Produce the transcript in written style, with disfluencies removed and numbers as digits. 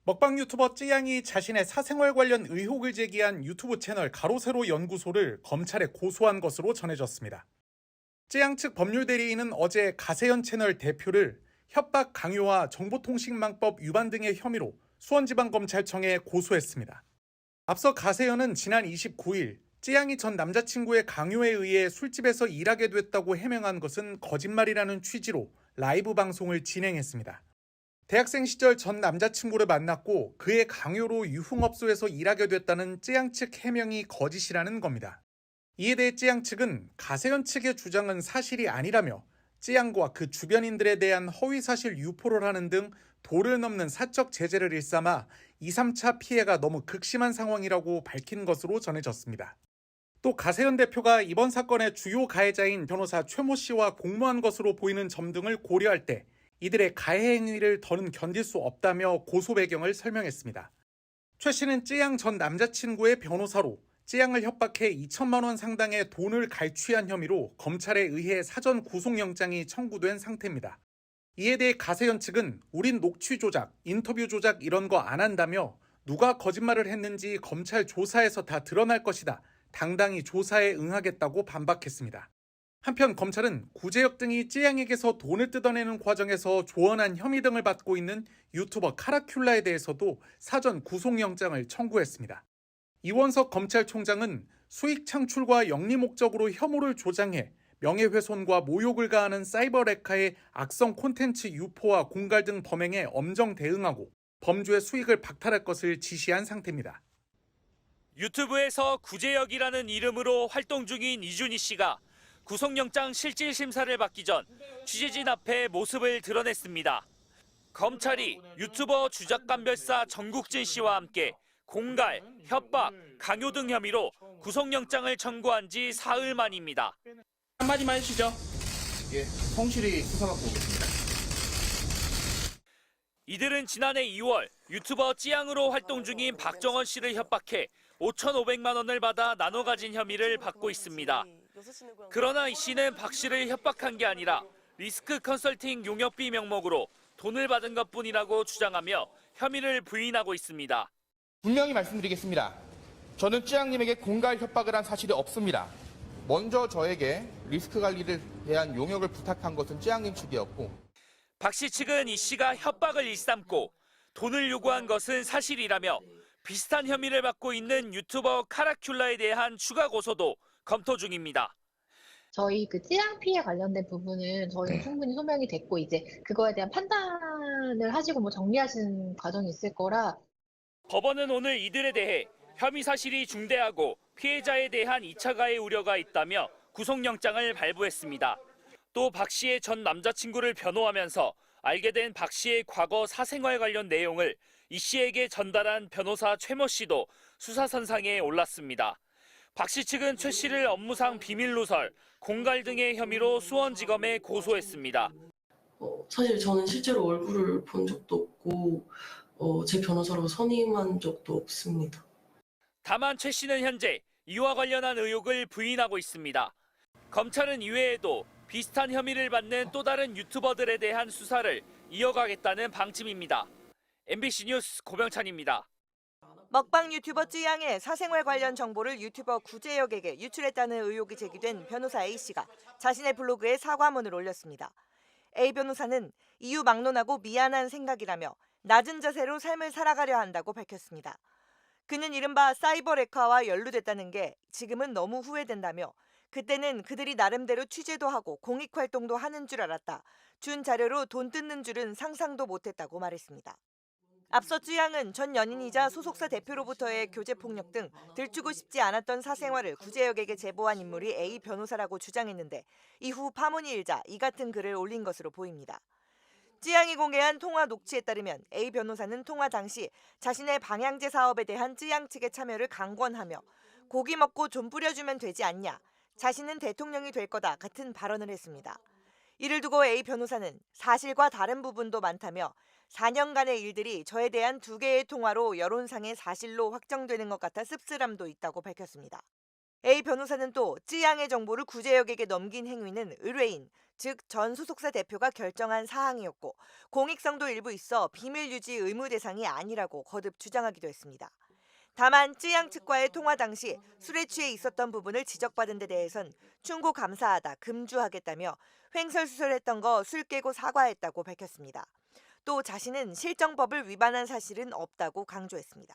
먹방 유튜버 쯔양이 자신의 사생활 관련 의혹을 제기한 유튜브 채널 가로세로 연구소를 검찰에 고소한 것으로 전해졌습니다. 쯔양 측 법률 대리인은 어제 가세현 채널 대표를 협박 강요와 정보통신망법 위반 등의 혐의로 수원지방검찰청에 고소했습니다. 앞서 가세현은 지난 29일 쯔양이 전 남자친구의 강요에 의해 술집에서 일하게 됐다고 해명한 것은 거짓말이라는 취지로 라이브 방송을 진행했습니다. 대학생 시절 전 남자친구를 만났고 그의 강요로 유흥업소에서 일하게 됐다는 쯔양 측 해명이 거짓이라는 겁니다. 이에 대해 쯔양 측은 가세현 측의 주장은 사실이 아니라며 쯔양과 그 주변인들에 대한 허위사실 유포를 하는 등 도를 넘는 사적 제재를 일삼아 2, 3차 피해가 너무 극심한 상황이라고 밝힌 것으로 전해졌습니다. 또 가세현 대표가 이번 사건의 주요 가해자인 변호사 최모 씨와 공모한 것으로 보이는 점 등을 고려할 때 이들의 가해 행위를 더는 견딜 수 없다며 고소 배경을 설명했습니다. 최 씨는 쯔양 전 남자친구의 변호사로 쯔양을 협박해 2천만 원 상당의 돈을 갈취한 혐의로 검찰에 의해 사전 구속영장이 청구된 상태입니다. 이에 대해 가세현 측은 우린 녹취 조작, 인터뷰 조작 이런 거 안 한다며 누가 거짓말을 했는지 검찰 조사에서 다 드러날 것이다. 당당히 조사에 응하겠다고 반박했습니다. 한편 검찰은 구제역 등이 쯔양에게서 돈을 뜯어내는 과정에서 조언한 혐의 등을 받고 있는 유튜버 카라큘라에 대해서도 사전 구속영장을 청구했습니다. 이원석 검찰총장은 수익 창출과 영리 목적으로 혐오를 조장해 명예훼손과 모욕을 가하는 사이버 레카의 악성 콘텐츠 유포와 공갈 등 범행에 엄정 대응하고 범주의 수익을 박탈할 것을 지시한 상태입니다. 유튜브에서 구제역이라는 이름으로 활동 중인 이준희 씨가 구속영장 실질 심사를 받기 전 취재진 앞에 모습을 드러냈습니다. 검찰이 유튜버 주작감별사 정국진 씨와 함께 공갈, 협박, 강요 등 혐의로 구속영장을 청구한 지 사흘 만입니다. 한마디만 해주시죠. 예, 성실히 수사받고 오겠습니다. 이들은 지난해 2월 유튜버 찌양으로 활동 중인 박정원 씨를 협박해 5,500만 원을 받아 나눠 가진 혐의를 받고 있습니다. 그러나 이 씨는 박 씨를 협박한 게 아니라 리스크 컨설팅 용역비 명목으로 돈을 받은 것뿐이라고 주장하며 혐의를 부인하고 있습니다. 분명히 말씀드리겠습니다. 저는 쯔양님에게 공갈 협박을 한 사실이 없습니다. 먼저 저에게 리스크 관리를 대한 용역을 부탁한 것은 쯔양님 측이었고 박 씨 측은 이 씨가 협박을 일삼고 돈을 요구한 것은 사실이라며 비슷한 혐의를 받고 있는 유튜버 카라큘라에 대한 추가 고소도 검토 중입니다. 저희 그 찌양 피해 관련된 부분은 저희는 네. 충분히 소명이 됐고 이제 그거에 대한 판단을 하시고 뭐 정리하시는 과정이 있을 거라. 법원은 오늘 이들에 대해 혐의 사실이 중대하고 피해자에 대한 2차 가해 우려가 있다며 구속영장을 발부했습니다. 또 박 씨의 전 남자친구를 변호하면서 알게 된 박 씨의 과거 사생활 관련 내용을 이 씨에게 전달한 변호사 최모 씨도 수사선상에 올랐습니다. 박 씨 측은 최 씨를 업무상 비밀 누설, 공갈 등의 혐의로 수원지검에 고소했습니다. 사실 저는 실제로 얼굴을 본 적도 없고 제 변호사로 선임한 적도 없습니다. 다만 최 씨는 현재 이와 관련한 의혹을 부인하고 있습니다. 검찰은 이외에도 비슷한 혐의를 받는 또 다른 유튜버들에 대한 수사를 이어가겠다는 방침입니다. MBC 뉴스 고병찬입니다. 먹방 유튜버 쯔양의 사생활 관련 정보를 유튜버 구제역에게 유출했다는 의혹이 제기된 변호사 A씨가 자신의 블로그에 사과문을 올렸습니다. A 변호사는 이유 막론하고 미안한 생각이라며 낮은 자세로 삶을 살아가려 한다고 밝혔습니다. 그는 이른바 사이버 레카와 연루됐다는 게 지금은 너무 후회된다며 그때는 그들이 나름대로 취재도 하고 공익활동도 하는 줄 알았다. 준 자료로 돈 뜯는 줄은 상상도 못했다고 말했습니다. 앞서 쯔양은 전 연인이자 소속사 대표로부터의 교제폭력 등 들추고 싶지 않았던 사생활을 구제역에게 제보한 인물이 A 변호사라고 주장했는데 이후 파문이 일자 이 같은 글을 올린 것으로 보입니다. 쯔양이 공개한 통화 녹취에 따르면 A 변호사는 통화 당시 자신의 방향제 사업에 대한 쯔양 측의 참여를 강권하며 고기 먹고 좀 뿌려주면 되지 않냐, 자신은 대통령이 될 거다 같은 발언을 했습니다. 이를 두고 A 변호사는 사실과 다른 부분도 많다며 4년간의 일들이 저에 대한 2개의 통화로 여론상의 사실로 확정되는 것 같아 씁쓸함도 있다고 밝혔습니다. A 변호사는 또 쯔양의 정보를 구제역에게 넘긴 행위는 의뢰인, 즉 전 소속사 대표가 결정한 사항이었고 공익성도 일부 있어 비밀 유지 의무 대상이 아니라고 거듭 주장하기도 했습니다. 다만 쯔양 측과의 통화 당시 술에 취해 있었던 부분을 지적받은 데 대해선 충고 감사하다 금주하겠다며 횡설수설했던 거 술 깨고 사과했다고 밝혔습니다. 또 자신은 실정법을 위반한 사실은 없다고 강조했습니다.